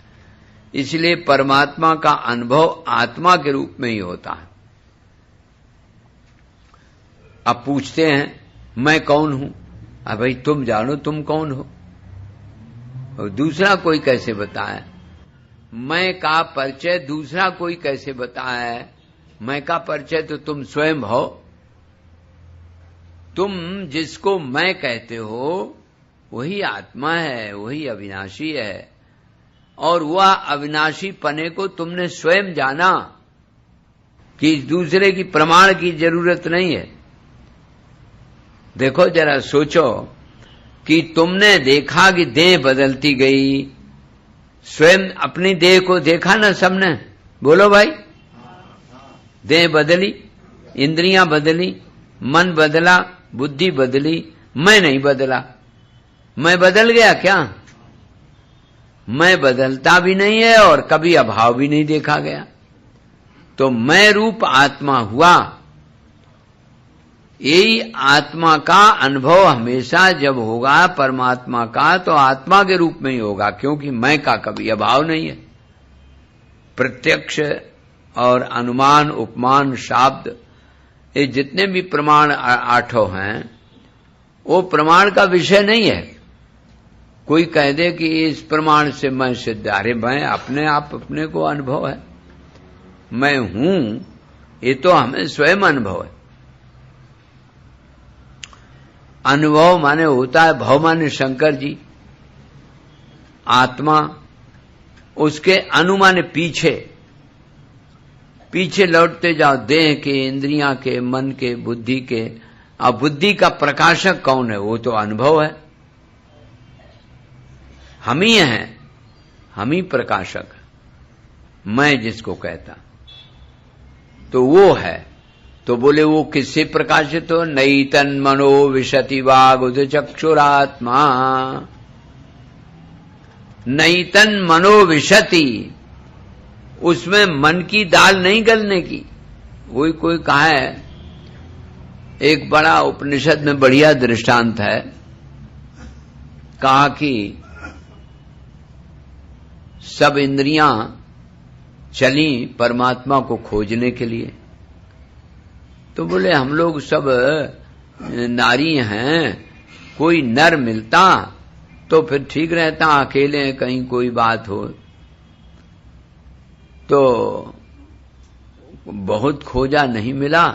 इसलिए परमात्मा का अनुभव आत्मा के रूप में ही होता है। अब पूछते हैं मैं कौन हूं? अब भाई तुम जानो तुम कौन हो, और दूसरा कोई कैसे बताए? मैं का परिचय दूसरा कोई कैसे बताए? मैं का परिचय तो तुम स्वयं हो। तुम जिसको मैं कहते हो वही आत्मा है, वही अविनाशी है, और वह अविनाशी पने को तुमने स्वयं जाना कि दूसरे की प्रमाण की जरूरत नहीं है। देखो जरा सोचो कि तुमने देखा कि देह बदलती गई, स्वयं अपनी देह को देखा ना सबने? बोलो भाई, देह बदली, इंद्रियां बदली, मन बदला, बुद्धि बदली, मैं नहीं बदला। मैं बदल गया क्या? मैं बदलता भी नहीं है और कभी अभाव भी नहीं देखा गया। तो मैं रूप आत्मा हुआ, यही आत्मा का अनुभव हमेशा जब होगा परमात्मा का, तो आत्मा के रूप में ही होगा, क्योंकि मैं का कभी अभाव नहीं है। प्रत्यक्ष और अनुमान, उपमान, शाब्द, ये जितने भी प्रमाण आठों हैं, वो प्रमाण का विषय नहीं है। कोई कह दे कि इस प्रमाण से मैं सिद्ध, अरे मैं अपने आप, अपने को अनुभव है, मैं हूं, ये तो हमें स्वयं अनुभव है। अनुभव माने होता है, भव माने शंकर जी, आत्मा, उसके अनु माने पीछे, पीछे लौटते जाओ, देह के, इंद्रियां के, मन के, बुद्धि के। अब बुद्धि का प्रकाशक कौन है? वो तो अनुभव है, हम ही हैं, हम ही प्रकाशक, मैं जिसको कहता, तो वो है। तो बोले वो किससे प्रकाशित हो? नैतन मनो विशति वागुद चक्षुरात्मा। नैतन मनो विशति, उसमें मन की दाल नहीं गलने की। वही कोई कहा है, एक बड़ा उपनिषद में बढ़िया दृष्टांत है, कहा कि सब इंद्रियां चली परमात्मा को खोजने के लिए। तो बोले हम लोग सब नारी हैं, कोई नर मिलता तो फिर ठीक रहता, अकेले कहीं कोई बात हो। तो बहुत खोजा, नहीं मिला।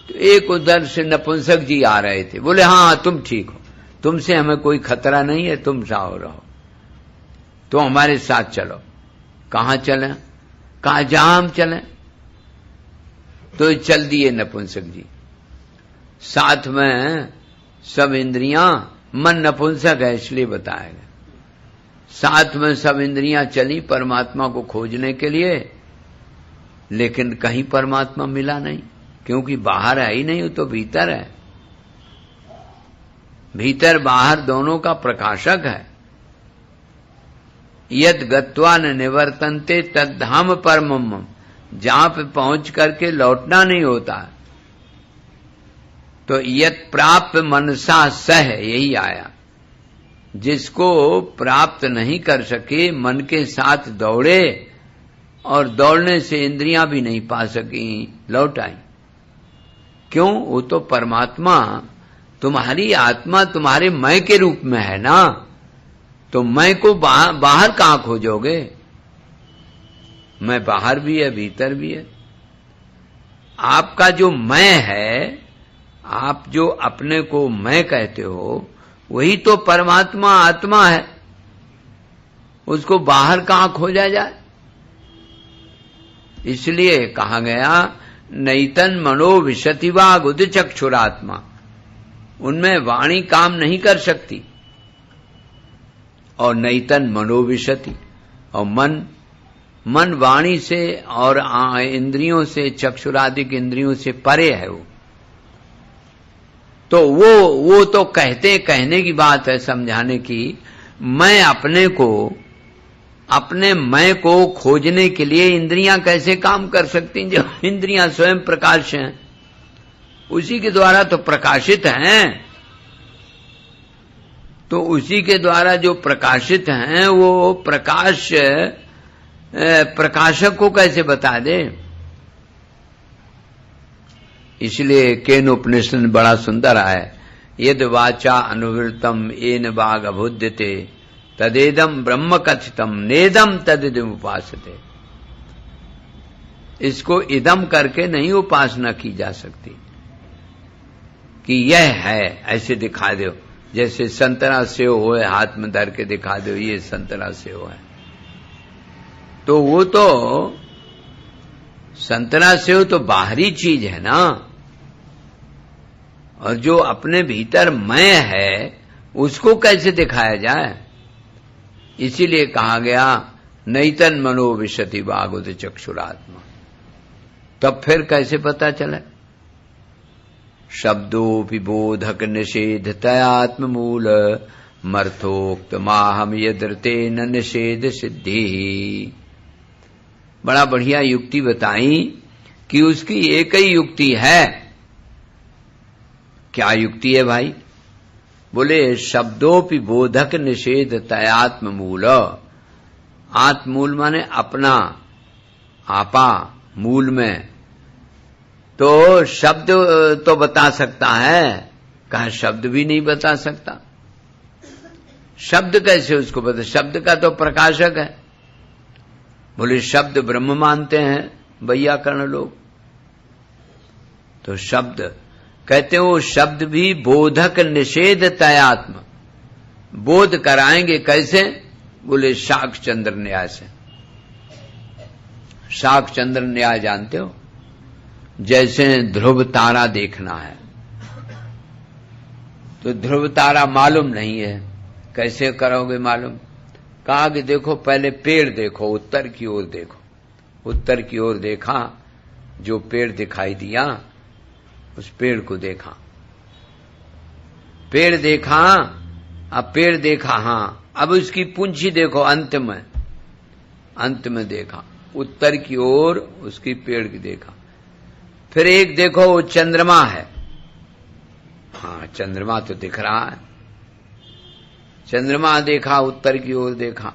तो एक उधर से नपुंसक जी आ रहे थे, बोले हाँ तुम ठीक हो, तुमसे हमें कोई खतरा नहीं है, तुम साओ रहो, तो हमारे साथ चलो। कहाँ चले? कहा जहां हम चले। तो चल दिए नपुंसक जी, साथ में सब इंद्रियां, मन नपुंसक है इसलिए बताया गया, साथ में सब इंद्रियां चली परमात्मा को खोजने के लिए, लेकिन कहीं परमात्मा मिला नहीं, क्योंकि बाहर है ही नहीं, वो तो भीतर है, भीतर बाहर दोनों का प्रकाशक है। यद गत्वा न निवर्तन्ते तद्धाम परमम्, जहां पे पहुंच करके लौटना नहीं होता। तो यद प्राप्त मनसा सह, यही आया, जिसको प्राप्त नहीं कर सके मन के साथ दौड़े, और दौड़ने से इंद्रियां भी नहीं पा सकी, लौट आई। क्यों? वो तो परमात्मा, तुम्हारी आत्मा तुम्हारे मैं के रूप में है ना, तो मैं को बाहर कहां खोजोगे? मैं बाहर भी है, भीतर भी है। आपका जो मैं है, आप जो अपने को मैं कहते हो, वही तो परमात्मा आत्मा है, उसको बाहर कहां खोजा जाए? इसलिए कहा गया नैतन मनो विशति वागुद चक्षुरात्मा, उनमें वाणी काम नहीं कर सकती, और नैतन मनो विशति, और मन वाणी से और इंद्रियों से, चक्षुरादिक इंद्रियों से परे है वो। तो वो तो कहने की बात है, समझाने की। मैं अपने मैं को खोजने के लिए इंद्रियां कैसे काम कर सकती? जब इंद्रियां स्वयं प्रकाश हैं, उसी के द्वारा तो प्रकाशित हैं। तो उसी के द्वारा जो प्रकाशित हैं, वो प्रकाशक को कैसे बता दे? इसलिए केन उपनिषद बड़ा सुंदर है, यद वाचा अनुवृतम येन वाग अभुद्यते तदेदम ब्रह्म कथितम नेदम तदिदम उपासते। इसको इदम करके नहीं उपासना की जा सकती कि यह है, ऐसे दिखा दो, जैसे संतरा सेव हो, हाथ में धर के दिखा दो ये संतरा सेव है। तो वो तो संतरा सेव तो बाहरी चीज है ना, और जो अपने भीतर मैं है उसको कैसे दिखाया जाए? इसीलिए कहा गया नैतन मनो विशति वागुद चक्षुरात्मा। तब फिर कैसे पता चले? शब्दो विबोधक निषेध तयात्म मूल मर्थोक्त माहम यदृते न निषेध सिद्धि। बड़ा बढ़िया युक्ति बताई कि उसकी एक ही युक्ति है, क्या युक्ति है भाई? बोले शब्दोपि बोधक निषेध तयात्म मूल। आत्मूल माने अपना, आपा, मूल में। तो शब्द तो बता सकता है, कहा शब्द भी नहीं बता सकता। शब्द कैसे उसको बता? शब्द का तो प्रकाशक है। बोले शब्द ब्रह्म मानते हैं वैयाकरण लोग। तो शब्द कहते हैं वो शब्द भी बोधक निषेध तयात्म, बोध कराएंगे कैसे? बोले शाकचंद्र न्याय से। शाकचंद्र न्याय जानते हो? जैसे ध्रुव तारा देखना है, तो ध्रुव तारा मालूम नहीं है, कैसे करोगे मालूम? कहा कि देखो पहले पेड़ देखो, उत्तर की ओर देखो। उत्तर की ओर देखा, जो पेड़ दिखाई दिया उस पेड़ को देखा। पेड़ देखा, अब पेड़ देखा, हाँ, अब उसकी पूंछी देखो, अंत में देखा, उत्तर की ओर उसकी पेड़ की देखा। फिर एक देखो वो चंद्रमा है, हाँ चंद्रमा तो दिख रहा है। चंद्रमा देखा, उत्तर की ओर देखा।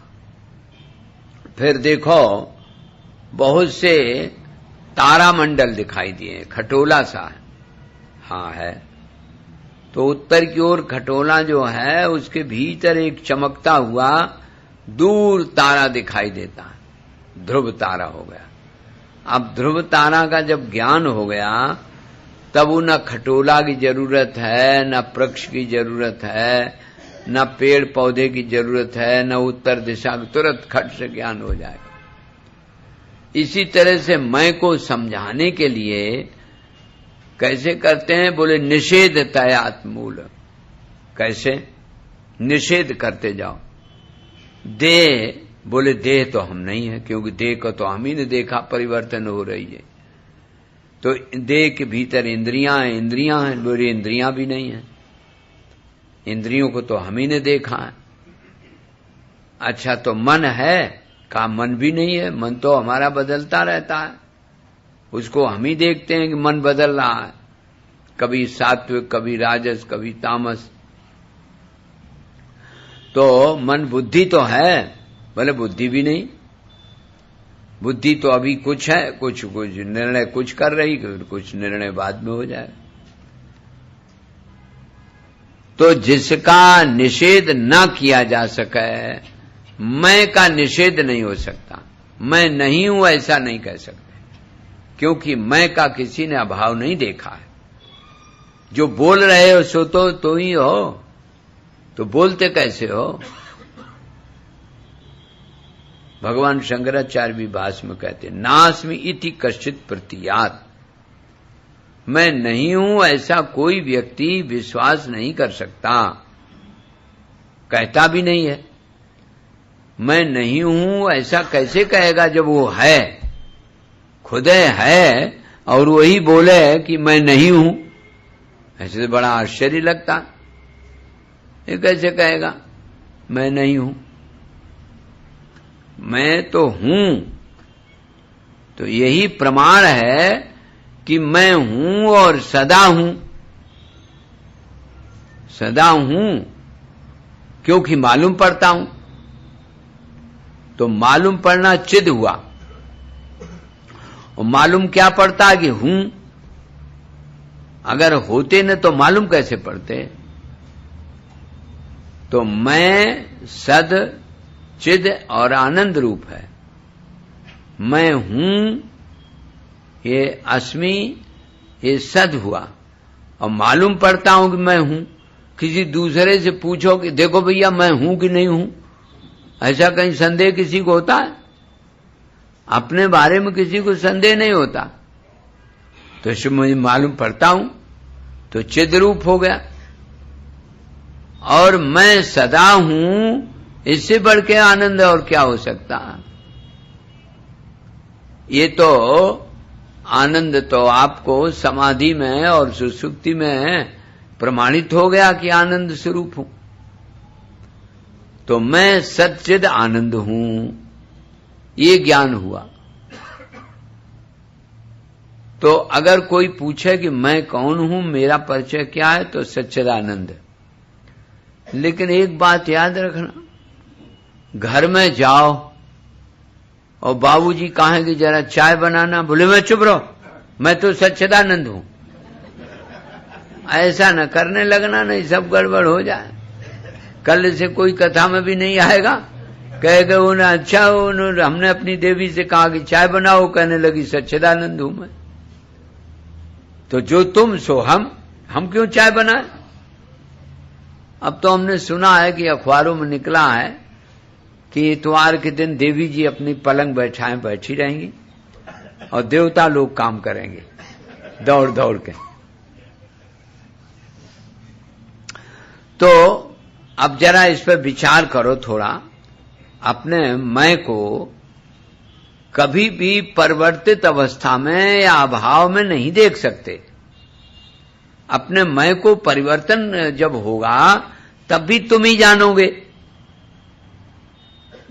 फिर देखो बहुत से तारामंडल दिखाई दिए, खटोला सा है, हाँ है। तो उत्तर की ओर खटोला जो है उसके भीतर एक चमकता हुआ दूर तारा दिखाई देता है, ध्रुव तारा हो गया। अब ध्रुव तारा का जब ज्ञान हो गया तब वो न खटोला की जरूरत है, न वृक्ष की जरूरत है, न पेड़ पौधे की जरूरत है, न उत्तर दिशा, तुरंत खट से ज्ञान हो जाएगा। इसी तरह से मैं को समझाने के लिए कैसे करते हैं? बोले निषेध तयात्मूल। कैसे? निषेध करते जाओ। देह, बोले देह तो हम नहीं है, क्योंकि देह को तो हम ही ने देखा परिवर्तन हो रही है। तो देह के भीतर इंद्रियां हैं, इंद्रियां हैं, बोले इंद्रियां भी नहीं है, इंद्रियों को तो हम ही ने देखा है। अच्छा तो मन है? कहा मन भी नहीं है, मन तो हमारा बदलता रहता है, उसको हम ही देखते हैं कि मन बदल रहा है, कभी सात्विक, कभी राजस, कभी तामस। तो मन बुद्धि तो है, बोले बुद्धि भी नहीं। बुद्धि तो अभी कुछ है, कुछ निर्णय कुछ कर रही, कुछ निर्णय बाद में हो जाए। तो जिसका निषेध न किया जा सके, मैं का निषेध नहीं हो सकता। मैं नहीं हूं ऐसा नहीं कह सकते, क्योंकि मैं का किसी ने अभाव नहीं देखा है। जो बोल रहे हो सो तो ही हो, तो बोलते कैसे हो? भगवान शंकराचार्य भी भाष्य में कहते नास्मि इति कश्चित प्रतीयात्। मैं नहीं हूं ऐसा कोई व्यक्ति विश्वास नहीं कर सकता, कहता भी नहीं है। मैं नहीं हूं ऐसा कैसे कहेगा जब वो है, खुद है और वही बोले कि मैं नहीं हूं? ऐसे तो बड़ा आश्चर्य लगता। ये कैसे कहेगा मैं नहीं हूं? मैं तो हूं। तो यही प्रमाण है कि मैं हूं और सदा हूं। सदा हूं क्योंकि मालूम पड़ता हूं। तो मालूम पड़ना चिद हुआ, और मालूम क्या पड़ता कि हूं। अगर होते न तो मालूम कैसे पड़ते? तो मैं सद, चिद और आनंद रूप है। मैं हूं, ये अस्मि, ये सद हुआ, और मालूम पड़ता हूं कि मैं हूं। किसी दूसरे से पूछो कि देखो भैया मैं हूं कि नहीं हूं, ऐसा कहीं संदेह किसी को होता है? अपने बारे में किसी को संदेह नहीं होता। तो इसमें मुझे मालूम पड़ता हूं, तो चिद रूप हो गया। और मैं सदा हूं, इससे बढ़ के आनंद और क्या हो सकता? ये तो आनंद तो आपको समाधि में और सुषुप्ति में प्रमाणित हो गया कि आनंद स्वरूप हूं। तो मैं सच्चिद आनंद हूं, ये ज्ञान हुआ। तो अगर कोई पूछे कि मैं कौन हूं, मेरा परिचय क्या है, तो सच्चिदानंद। लेकिन एक बात याद रखना, घर में जाओ और बाबूजी कहें कि जरा चाय बनाना, बोले मैं चुप रहो, मैं तो सच्चिदानंद हूं। ऐसा न करने लगना, नहीं सब गड़बड़ हो जाए। कल से कोई कथा में भी नहीं आएगा, कहेगा उन्हें अच्छा हमने अपनी देवी से कहा कि चाय बनाओ, कहने लगी सच्चिदानंद हूं मैं। तो जो तुम सो हम क्यों चाय बनाए। अब तो हमने सुना है कि अखबारों में निकला है कि इतवार के दिन देवी जी अपनी पलंग बैठी रहेंगी और देवता लोग काम करेंगे दौड़ दौड़ के। तो अब जरा इस पर विचार करो थोड़ा। अपने मैं को कभी भी परिवर्तित अवस्था में या अभाव में नहीं देख सकते। अपने मैं को परिवर्तन जब होगा तब भी तुम ही जानोगे।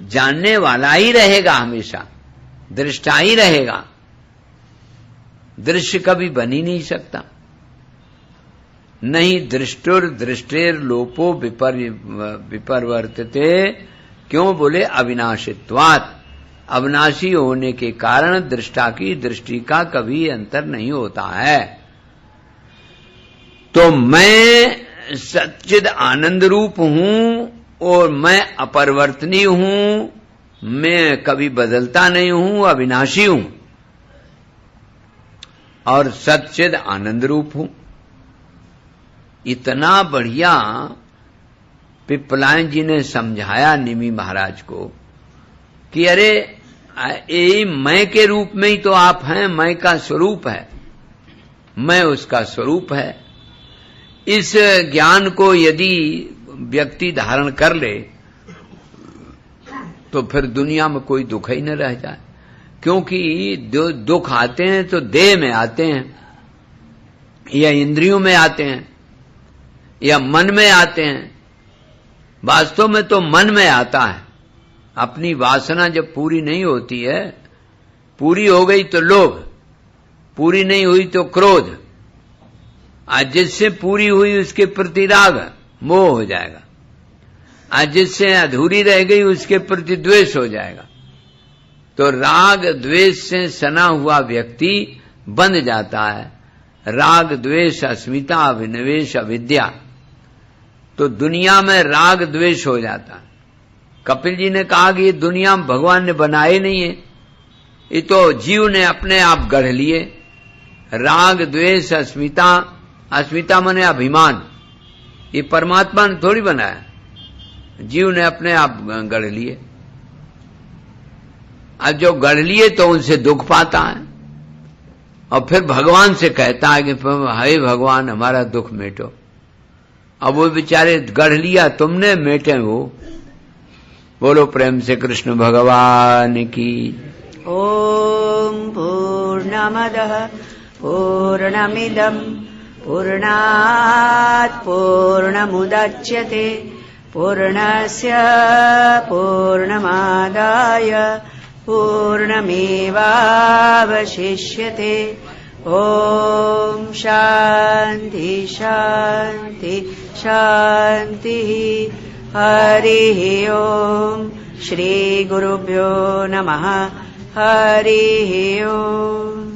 जानने वाला ही रहेगा हमेशा, दृष्टा ही रहेगा, दृश्य कभी बन ही नहीं सकता। नहीं दृष्टुर दृष्टेर लोपो विपरिवर्तते, क्यों बोले अविनाशित्वात्, अविनाशी होने के कारण दृष्टा की दृष्टि का कभी अंतर नहीं होता है। तो मैं सच्चिद आनंद रूप हूं और मैं अपरिवर्तनीय हूं, मैं कभी बदलता नहीं हूं, अविनाशी हूं और सच्चिद आनंद रूप हूं। इतना बढ़िया पिप्पलायन जी ने समझाया निमि महाराज को कि अरे ये मैं के रूप में ही तो आप हैं, मैं का स्वरूप है, मैं उसका स्वरूप है। इस ज्ञान को यदि व्यक्ति धारण कर ले तो फिर दुनिया में कोई दुख ही न रह जाए। क्योंकि दुख आते हैं तो देह में आते हैं या इंद्रियों में आते हैं या मन में आते हैं। वास्तव में तो मन में आता है। अपनी वासना जब पूरी नहीं होती है, पूरी हो गई तो लोभ, पूरी नहीं हुई तो क्रोध, आज जिससे पूरी हुई उसके प्रति राग मोह हो जाएगा, आज जिससे अधूरी रह गई उसके प्रति द्वेष हो जाएगा। तो राग द्वेष से सना हुआ व्यक्ति बंध जाता है। राग द्वेष अस्मिता अभिनिवेश अविद्या, तो दुनिया में राग द्वेष हो जाता है। कपिल जी ने कहा कि ये दुनिया में भगवान ने बनाए नहीं है, ये तो जीव ने अपने आप गढ़ लिए। राग द्वेष अस्मिता, अस्मिता माने अभिमान, ये परमात्मा ने थोड़ी बनाया, जीव ने अपने आप गढ़ लिए। अब जो गढ़ लिए तो उनसे दुख पाता है और फिर भगवान से कहता है कि हे भगवान हमारा दुख मेटो। अब वो बेचारे गढ़ लिया तुमने, मेटे वो। बोलो प्रेम से कृष्ण भगवान की। ओम पूर्णमदः पूर्णमिदं पूर्णात् पूर्णमुदच्यते पूर्णस्य पूर्णमादाय पूर्णमेवावशिष्यते। ओम शांति शांति शांति। हरि ओम। श्री गुरुभ्यो नमः। हरि ओम।